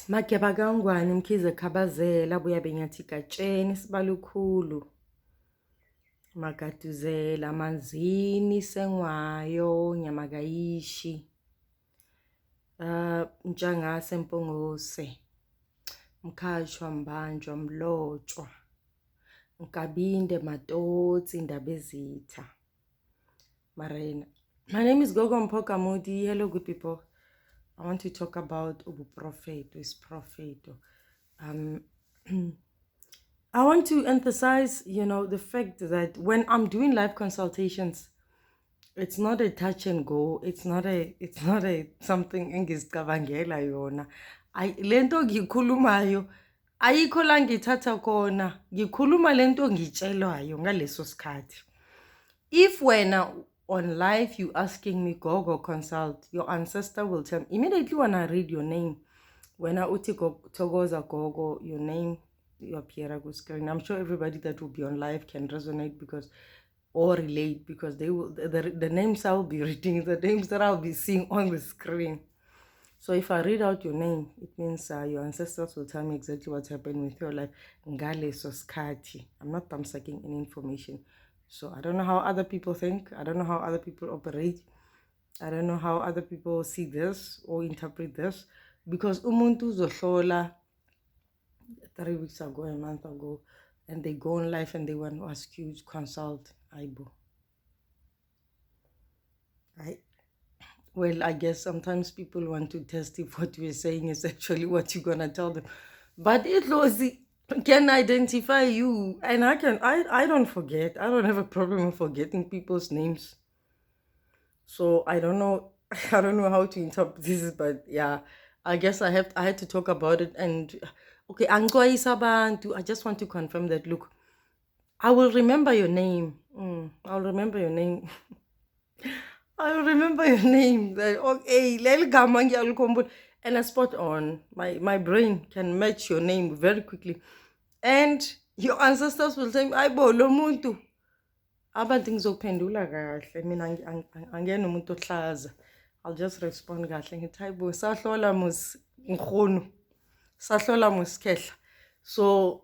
Mageba kangwane mkhize khabazela buya benyathi gatsheni sibalukhulu magaduzela manzini sengwayo nyamakayishi njangase mpongose mkhashwa mbanjwa mlotshwa nkabinde matotsi indaba ezitha marena. My name is Gogo Mpoka Modi. Hello good people. I want to talk about Ubu Prophet, is Prophet. I want to emphasize, the fact that when I'm doing live consultations, it's not a touch and go. It's not a something engizicabangela yona. Lento ngikhulumayo ayikho la ngithatha khona. Ngikhuluma lento ngitshelwayo ngaleso sikhathi. If when on live you asking me Gogo consult, your ancestor will tell me immediately when I read your name. When I uti Togoza Gogo, your name, you appear on screen. I'm sure everybody that will be on live can resonate or relate because they will the names I will be reading, the names that I'll be seeing on the screen. So if I read out your name, it means your ancestors will tell me exactly what's happening with your life. Ngale soskati. I'm not thumbsucking any information. So I don't know how other people think. I don't know how other people operate. I don't know how other people see this or interpret this. Because umuntu zohlola 3 weeks ago, a month ago, and they go on live and they want to ask you to consult Aibo. Well, I guess sometimes people want to test if what we're saying is actually what you're gonna tell them. But it was can identify you, and I don't forget. I don't have a problem with forgetting people's names. So I don't know I don't know how to interpret this, but yeah, I guess I had to talk about it. And okay, I just want to confirm that look, I will remember your name. I'll remember your name. I'll remember your name. Okay, and I spot on. My brain can match your name very quickly. And your ancestors will say, Aibo, lo muntu. Abantu ngizophendula kahle mina angena umuntu ohlaza. I'll just respond kahle ngithi hayibo sahlola mus ngikhonu. Sahlola mus khehla. So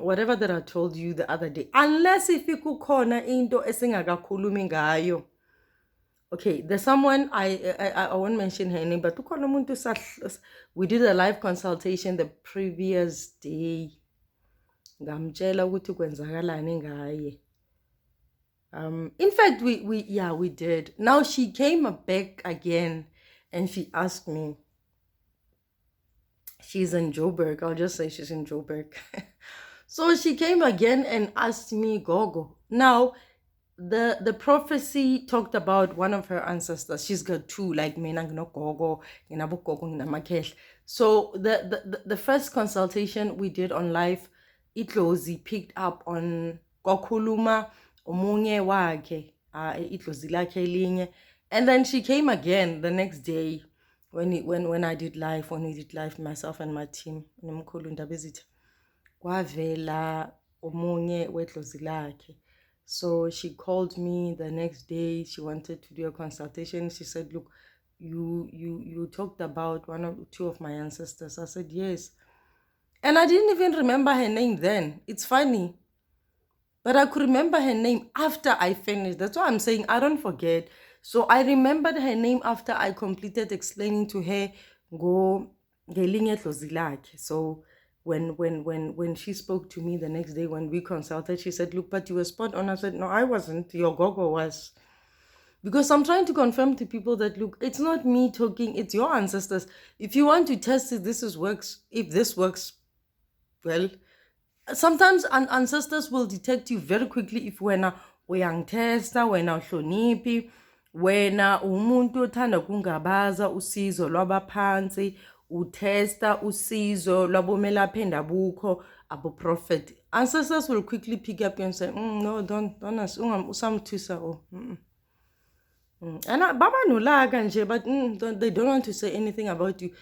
whatever that I told you the other day, unless if kukhona into esingakakhulumi ngayo. Okay, there's someone I won't mention her name, but we did a live consultation the previous day. Ngamtshela ukuthi kwenzakalani ngaye. In fact, we did. Now she came back again and she asked me. She's in Joburg. I'll just say she's in Joburg. So she came again and asked me, Gogo. Now, the prophecy talked about one of her ancestors. She's got two, like me, Gogo, so the first consultation we did on live, Itlozi picked up on Kokuluma omunye wakhe Itlozi lakhe elinye, and then she came again the next day when I did live, when we did live, myself and my team nomkhulu indaba ezitha kwavela omunye wetlozi lakhe. So she called me the next day. She wanted to do a consultation. She said, look, you talked about two of my ancestors. I said, yes. And I didn't even remember her name then. It's funny. But I could remember her name after I finished. That's why I'm saying I don't forget. So I remembered her name after I completed explaining to her, go ngelinye dlozi lakhe. So when she spoke to me the next day when we consulted, she said, look, but you were spot on. I said, no, I wasn't. Your Gogo was. Because I'm trying to confirm to people that, look, it's not me talking, it's your ancestors. If you want to test it, if this works, well, sometimes ancestors will detect you very quickly if wena uyangitesta, wena uhloniphi, wena umuntu othanda kungabaza usizo lwabaphansi, utesta usizo lwabomelaphi endabukho, abo prophet. Ancestors will quickly pick up you and say, no, don't usamthusa oh. And baba nolaka nje, but they don't want to say anything about you.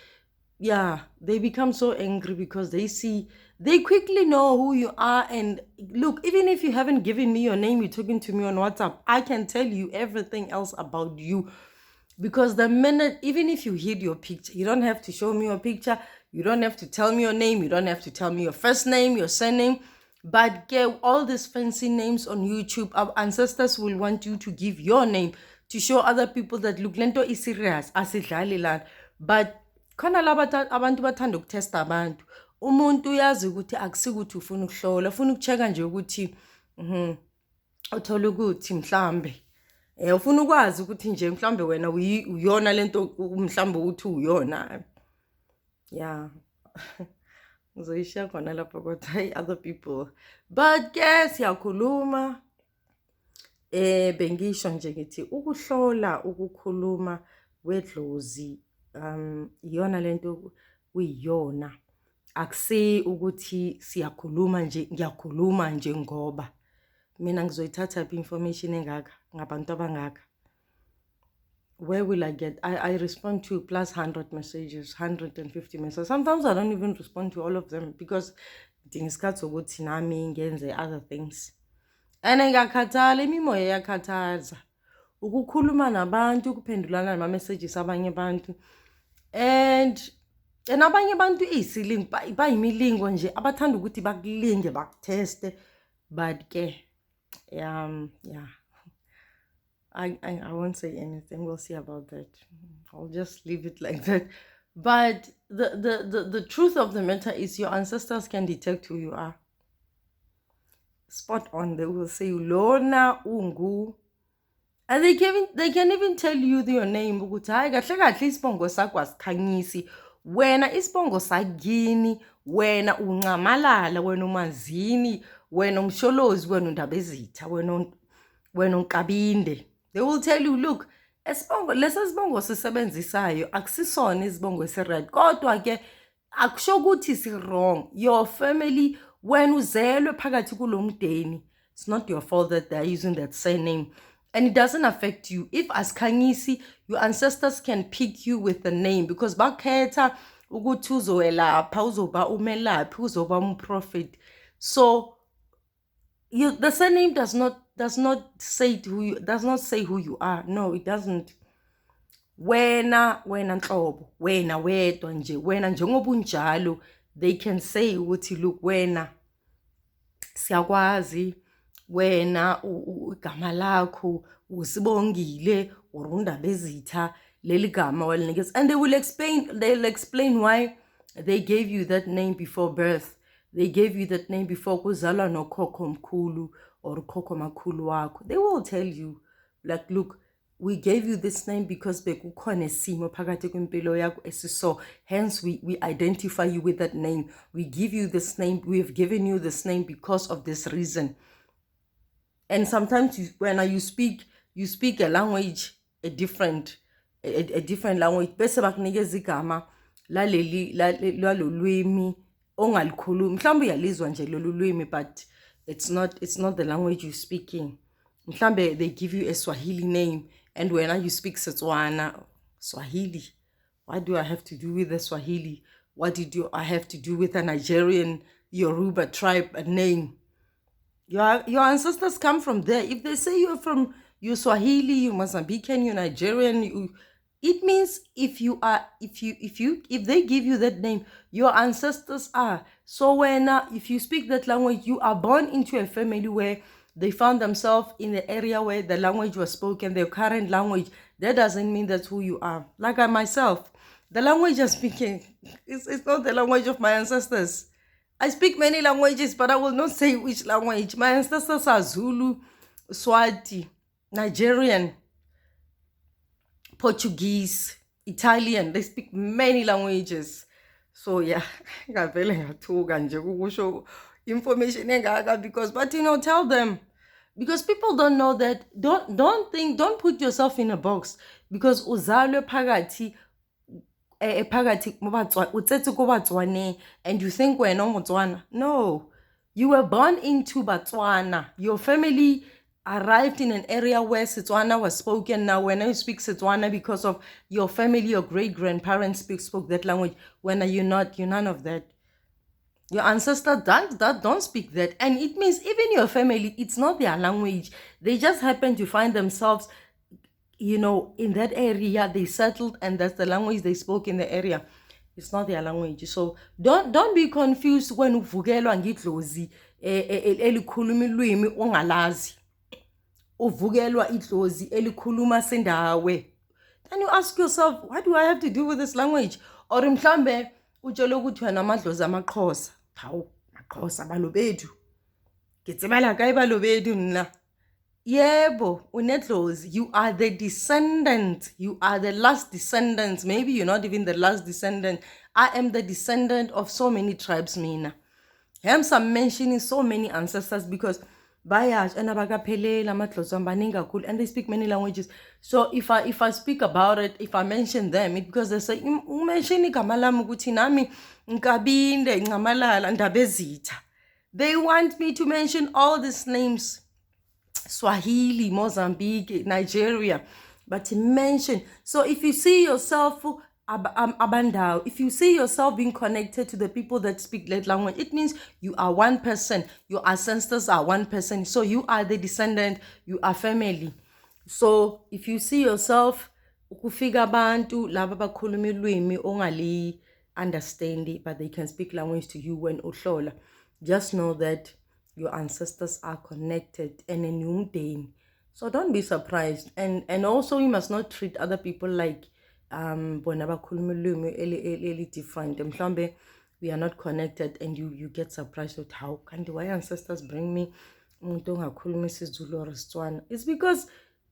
Yeah, they become so angry because they quickly know who you are. And look, even if you haven't given me your name, you're talking to me on WhatsApp, I can tell you everything else about you. Because the minute, even if you hid your picture, you don't have to show me your picture. You don't have to tell me your name. You don't have to tell me your first name, your surname. But get all these fancy names on YouTube. Our ancestors will want you to give your name to show other people that look, lento is serious, asidlali lan. But khona abantu bathanda ukutesta abantu. Umuntu uyazi ukuthi akusikuthi ufuna ukuhlola, ufuna ukuchecka nje ukuthi uthola ukuthi mhlambe ufuna ukwazi ukuthi nje mhlambe wena uyona lento mhlambe uthi uyona. Yeah. Ngizoyishiya khona lapho kodwa other people. But ke siyakhuluma bengisho nje ngithi ukuhlola ukukhuluma wedlozi iyona lento kuyiyona. Akusi ukuthi siyakhuluma nje ngiyakhuluma nje ngoba mina ngizoyithatha information engaka ngabantu abangaka. Where will I get? I respond to plus 100 messages, 150 messages. Sometimes I don't even respond to all of them because things got ukuthi nami ngenze other things. And ngiyakhathala imimoya iyakhathaza. Ukukhuluma nabantu, ukuphendulana nama messages abanye abantu. And abanye abantu isilingo bayimilingo nje abathanda ukuthi bakulinge bakuteste, but ke yeah. I won't say anything. We'll see about that. I'll just leave it like that. But the truth of the matter is your ancestors can detect who you are. Spot on. They will say Lona Ungu. And they can even tell you your name. Isibongo sakho asikhanyisi. Wena isibongo sagini, wena uncamalala, wena umazini, wena umsholozi, wena undabezitha, wena unkabinde. They will tell you, look, esibongo lesa sibongo sisebenzisayo akusisona isibongo esi-right. Kodwa ke akusho ukuthi si-wrong. Your family, when uzelwe phakathi kulomdeni, it's not your fault that they're using that surname. And it doesn't affect you. If as Kanyisi, your ancestors can pick you with the name because bakhetha ukuthi uzowelapha, uzoba umelaphi, uzoba umprofit. So the surname does not say who you are. No, it doesn't. Wena nhlobo, wena wedwa nje, wena njengoba unjalo, they can say ukuthi look wena siyakwazi, wena igama lakho usibongile urundabezitha leli gama walinikeza. And they'll explain why they gave you that name before birth. They gave you that name before kuzalwa nokhokho mkhulu or khokho makhulu wakho. They will tell you, like, look, we gave you this name because bekukhona isimo phakathi kwempilo yakho esiso. Hence, we identify you with that name. We give you this name. We have given you this name because of this reason. And sometimes when you speak a language, a different language. Bese bakunikeza igama lalolwimi ongalikhulumi. Mhlawumbe uyalizwa nje lolu lwimi, but it's not the language you're speaking. Mhlawumbe they give you a Swahili name, and when you speak Setswana, Swahili, what do I have to do with the Swahili? What I have to do with a Nigerian Yoruba tribe name? Your ancestors come from there. If they say you're Swahili, you're Mozambican, you're Nigerian, it means if they give you that name, your ancestors are. So when if you speak that language, you are born into a family where they found themselves in the area where the language was spoken, their current language. That doesn't mean that's who you are. Like I myself, the language I'm speaking, it's not the language of my ancestors. I speak many languages, but I will not say which language. My ancestors are Zulu, Swati, Nigerian, Portuguese, Italian. They speak many languages. So yeah, information because, but tell them, because people don't know that. Don't put yourself in a box because uzalwe phakathi and you think we're no Botswana. No, you were born into Botswana. Your family arrived in an area where Setswana was spoken. Now when you speak Setswana because of your family, your great-grandparents spoke that language. When you're none of that. Your ancestors don't speak that. And it means even your family, it's not their language. They just happen to find themselves, in that area. They settled and that's the language they spoke in the area. It's not their language. So don't be confused when uvukelwa ngidlozi elikhuluma ilwimi ongalazi. Uvukelwa idlozi elikhuluma sendawe. Then you ask yourself, what do I have to do with this language? Or mhlambe utshela ukuthi wena amadlozi amaXhosa. Hawu, amaXhosa balobethu. Ngitsebela kae balobethu nna? Yebo, unedlozi. You are the descendant. You are the last descendant. Maybe you're not even the last descendant. I am the descendant of so many tribes, mina. Hence I'm mentioning so many ancestors because bayaj and they speak many languages. So if I speak about it, if I mention them, it because they say mention they want me to mention all these names. Swahili, Mozambique, Nigeria, but to mention. So if you see yourself abandao, if you see yourself being connected to the people that speak that language, it means you are one person. Your ancestors are one person. So you are the descendant. You are family. So if you see yourself ukufika abantu laba bakhuluma ilwimi ongali understand, but they can speak language to you when uhlola, just know that your ancestors are connected and a new day. So don't be surprised. And also you must not treat other people like bona bakhuluma ilwimi different. Mhlambe we are not connected and you get surprised with how can why ancestors bring me umuntu ongakhuluma isiZulu or isiTswana. It's because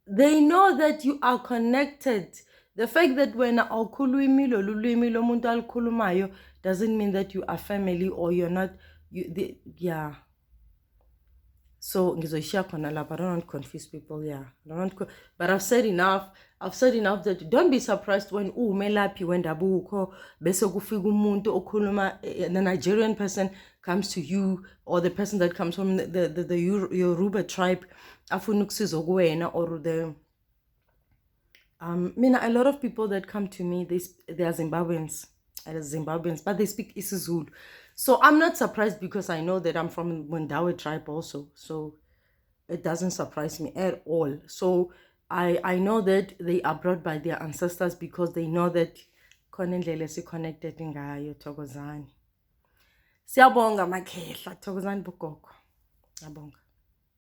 they know that you are connected. The fact that when awukhulumi lolu lwimi lomuntu alikhulumayo doesn't mean that you are family or you're not yeah. So ngizoyishiya khona lapha. I don't want to confuse people. Yeah, but I've said enough. I've said enough that don't be surprised when umelaphi wendabuko bese kufika umuntu okhuluma, the Nigerian person comes to you, or the person that comes from the Yoruba tribe afuna ukusiza kuwena, or the a lot of people that come to me, they are Zimbabweans, but they speak isiZulu. So I'm not surprised because I know that I'm from Mwendawe tribe also. So it doesn't surprise me at all. So I know that they are brought by their ancestors because they know that konendlela connected ngayo. Thokozani. Siyabonga makhehla, thokozani bogogo. Siyabonga.